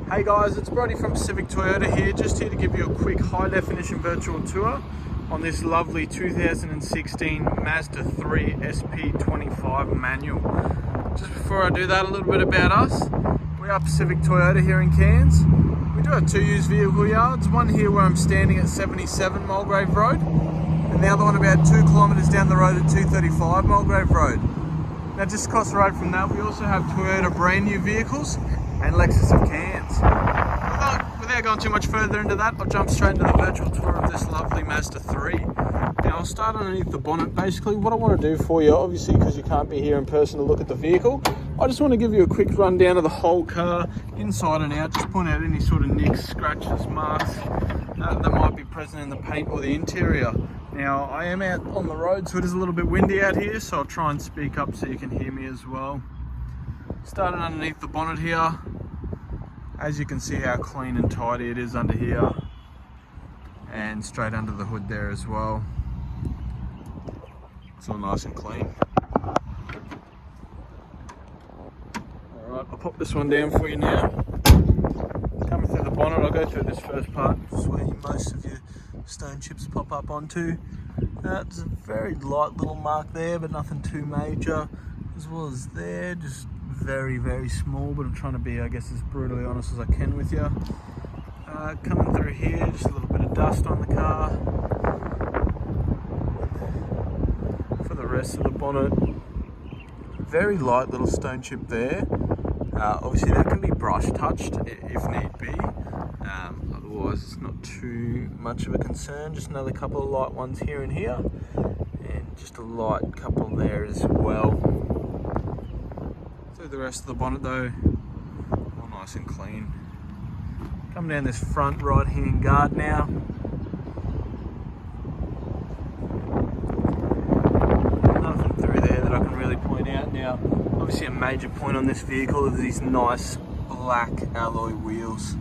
Hey guys, it's Brody from Civic Toyota here, just here to give you a quick high definition virtual tour on this lovely 2016 Mazda 3 SP25 manual. Just before I do that, a little bit about us. We are Civic Toyota here in Cairns. We do have two used vehicle yards, one here where I'm standing at 77 Mulgrave Road, and the other one about 2 kilometres down the road at 235 Mulgrave Road. Now just across the road from that, we also have Toyota brand new vehicles and Lexus of Cairns. Without going too much further into that, I'll jump straight into the virtual tour of this lovely Mazda 3. Now I'll start underneath the bonnet. Basically what I want to do for you, obviously because you can't be here in person to look at the vehicle, I just want to give you a quick rundown of the whole car, inside and out, just point out any sort of nicks, scratches, marks that might be present in the paint or the interior. Now I am out on the road, so it is a little bit windy out here, so I'll try and speak up so you can hear me as well. Starting underneath the bonnet here, as you can see how clean and tidy it is under here, and straight under the hood there as well. It's all nice and clean. Alright, I'll pop this one down for you now. Coming through the bonnet, I'll go through this first part. This is where most of your stone chips pop up onto. There's a very light little mark there, but nothing too major. As well as there, just very, very small, but I'm trying to be, I guess, as brutally honest as I can with you. Coming through here, just a little bit of dust on the car. For the rest of the bonnet, very light little stone chip there. Obviously that can be brush touched if need be. Otherwise it's not too much of a concern. Just another couple of light ones here and here, and just a light couple there as well. Through the rest of the bonnet though, all nice and clean. Coming down this front right hand guard now. Nothing through there that I can really point out now. Obviously a major point on this vehicle is these nice black alloy wheels.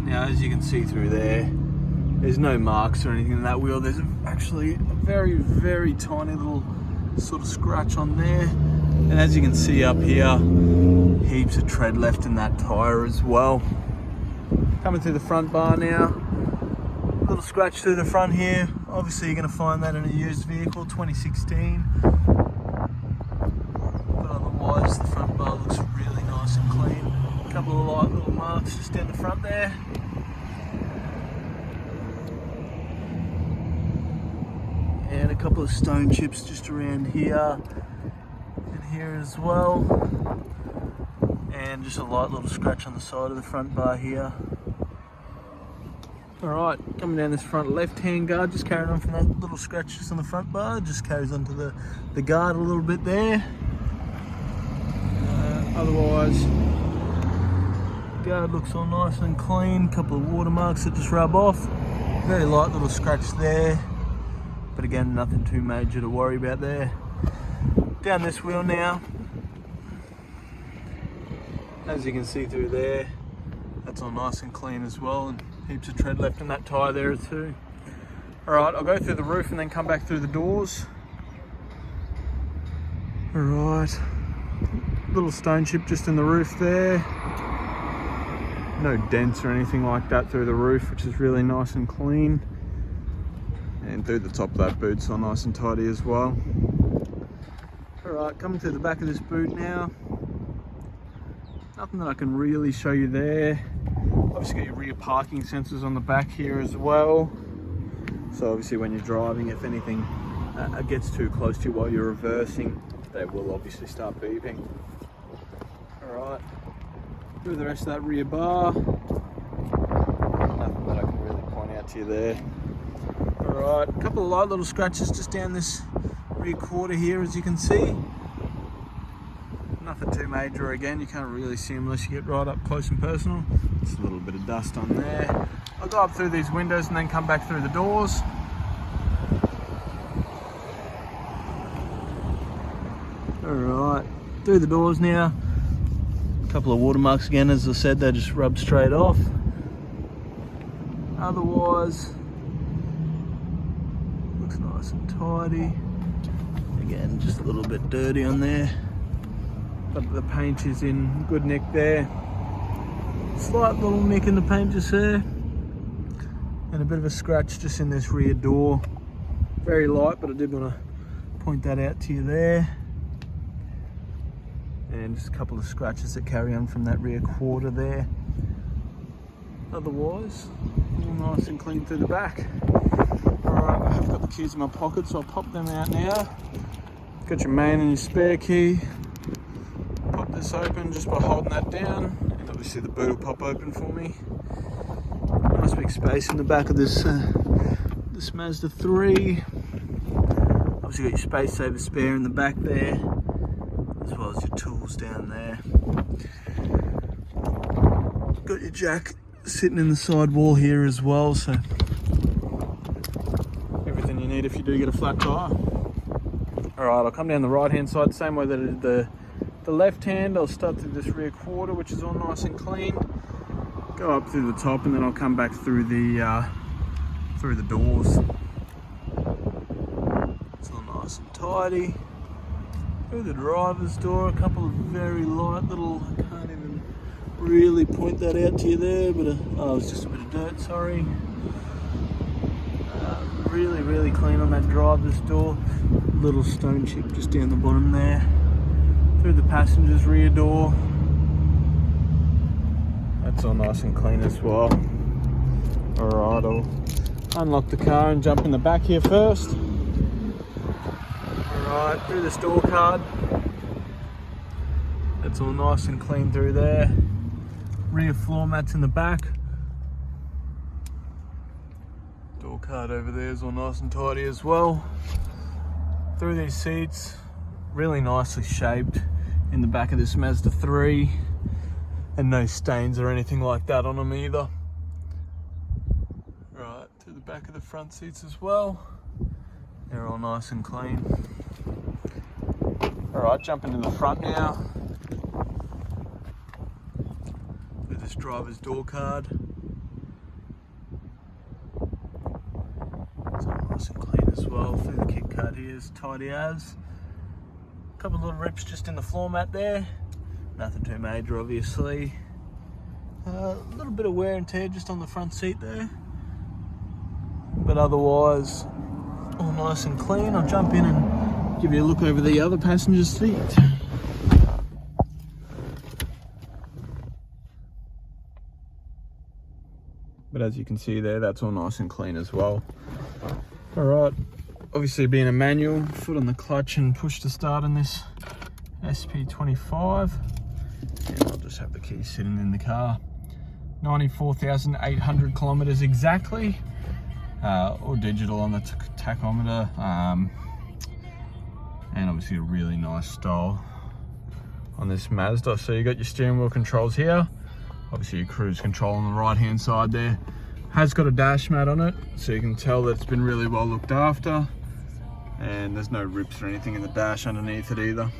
Now as you can see through there, there's no marks or anything in that wheel. There's actually a very, very tiny little sort of scratch on there. And as you can see up here, heaps of tread left in that tyre as well. Coming through the front bar now, little scratch through the front here. Obviously you're going to find that in a used vehicle, 2016. But otherwise the front bar looks really nice and clean. A couple of light little marks just down the front there. And a couple of stone chips just around here. Here as well, and just a light little scratch on the side of the front bar here. Alright, coming down this front left hand guard, just carrying on from that little scratch just on the front bar, just carries onto the guard a little bit there. Otherwise, guard looks all nice and clean. Couple of watermarks that just rub off. Very light little scratch there, but again nothing too major to worry about there. Down this wheel now, as you can see through there, that's all nice and clean as well, and heaps of tread left in that tyre there too. Alright, I'll go through the roof and then come back through the doors. Alright, little stone chip just in the roof there. No dents or anything like that through the roof, which is really nice and clean. And through the top of that boot's all nice and tidy as well. Alright, coming through the back of this boot now. Nothing that I can really show you there. Obviously got your rear parking sensors on the back here as well. So obviously when you're driving, if anything gets too close to you while you're reversing, they will obviously start beeping. Alright, through the rest of that rear bar. Nothing that I can really point out to you there. Alright, a couple of light little scratches just down this rear quarter here, as you can see. Nothing too major. Again, you can't really see them unless you get right up close and personal. Just a little bit of dust on there. I'll go up through these windows and then come back through the doors. Alright, through the doors now. A couple of watermarks again, as I said, they just rub straight off. Otherwise, looks nice and tidy. Again, just a little bit dirty on there, but the paint is in good nick there. Slight little nick in the paint just there, and a bit of a scratch just in this rear door. Very light, but I did want to point that out to you there. And just a couple of scratches that carry on from that rear quarter there. Otherwise, all nice and clean through the back. Alright, I have got the keys in my pocket, so I'll pop them out now. Got your main and your spare key. Pop this open just by holding that down, and obviously the boot will pop open for me. Nice big space in the back of this this Mazda 3. Obviously got your space saver spare in the back there, as well as your tools down there. Got your jack sitting in the side wall here as well, so everything you need if you do get a flat tire. Alright, I'll come down the right hand side, same way that I did the left hand. I'll start through this rear quarter, which is all nice and clean. Go up through the top, and then I'll come back through the doors. It's all nice and tidy. Through the driver's door, a couple of very light little, I can't even really point that out to you there, but oh, it's just a bit of dirt, sorry. Really clean on that driver's door. Little stone chip just down the bottom there. Through the passenger's rear door. That's all nice and clean as well. Alright, I'll unlock the car and jump in the back here first. Alright, through the store card. That's all nice and clean through there. Rear floor mats in the back. Door card over there is all nice and tidy as well. Through these seats, really nicely shaped in the back of this Mazda 3, and no stains or anything like that on them either. Right, to the back of the front seats as well. They're all nice and clean. Alright, jump into the front now. With this driver's door card. It's all nice and clean as well. Through the kick card here is tidy as. A couple of little rips just in the floor mat there. Nothing too major, obviously. A little bit of wear and tear just on the front seat there. But otherwise, all nice and clean. I'll jump in and give you a look over the other passenger seat. But as you can see there, that's all nice and clean as well. Alright, obviously being a manual, foot on the clutch and push to start in this SP25. And I'll just have the keys sitting in the car. 94,800 kilometers exactly. Or digital on the tachometer. And obviously a really nice style on this Mazda. So you got your steering wheel controls here. Obviously your cruise control on the right hand side there. Has got a dash mat on it, so you can tell that it's been really well looked after. And there's no rips or anything in the dash underneath it either.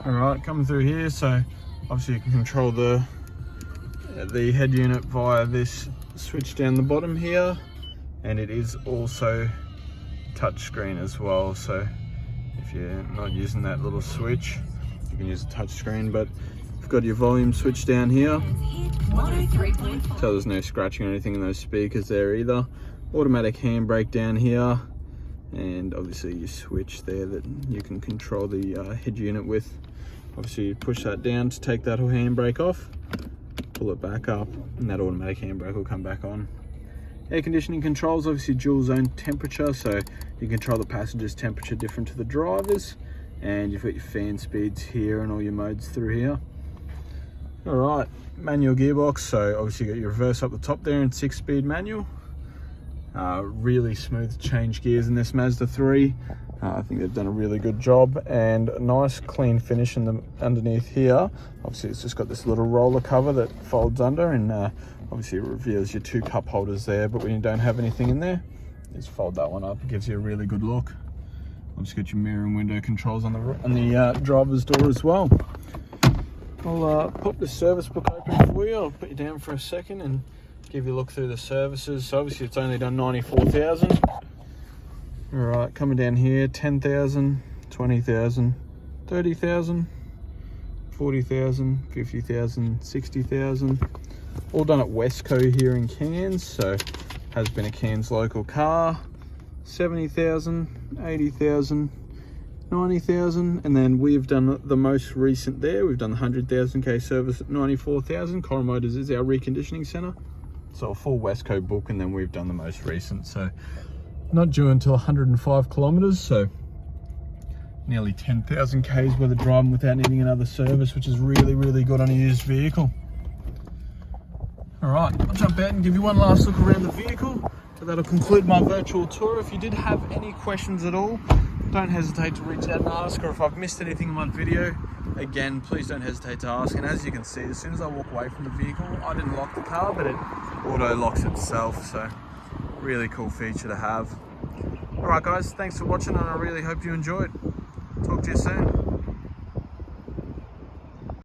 Alright, coming through here, so obviously you can control the head unit via this switch down the bottom here. And it is also touchscreen as well, so if you're not using that little switch, you can use a touchscreen. But you've got your volume switch down here, so there's no scratching or anything in those speakers there either. Automatic handbrake down here, and obviously your switch there that you can control the head unit with. Obviously you push that down to take that handbrake off, pull it back up, and that automatic handbrake will come back on. Air conditioning controls, obviously dual zone temperature, so you control the passenger's temperature different to the driver's. And you've got your fan speeds here and all your modes through here. Alright, manual gearbox, so obviously you got your reverse up the top there and 6-speed manual. Really smooth change gears in this Mazda 3. I think they've done a really good job, and a nice clean finish in the underneath here. Obviously it's just got this little roller cover that folds under, and obviously it reveals your 2 cup holders there, but when you don't have anything in there, just fold that one up. It gives you a really good look. Obviously got your mirror and window controls on the driver's door as well. I'll pop the service book open for you. I'll put you down for a second and give you a look through the services. So obviously it's only done 94,000. Alright, coming down here, 10,000, 20,000, 30,000, 40,000, 50,000, 60,000. All done at Westco here in Cairns, so has been a Cairns local car. 70,000, 80,000, 90,000, and then we've done the most recent there. We've done the 100,000k service at 94,000. Coral Motors is our reconditioning centre, so a full Westco book, and then we've done the most recent. So not due until 105 kilometers, so nearly 10,000 k's worth of driving without needing another service, which is really good on a used vehicle. All right, I'll jump out and give you one last look around the vehicle. So that'll conclude my virtual tour. If you did have any questions at all, don't hesitate to reach out and ask, or if I've missed anything in my video, again, please don't hesitate to ask. And as you can see, as soon as I walk away from the vehicle, I didn't lock the car, but it auto locks itself. So really cool feature to have. All right guys, thanks for watching, and I really hope you enjoyed. Talk to you soon.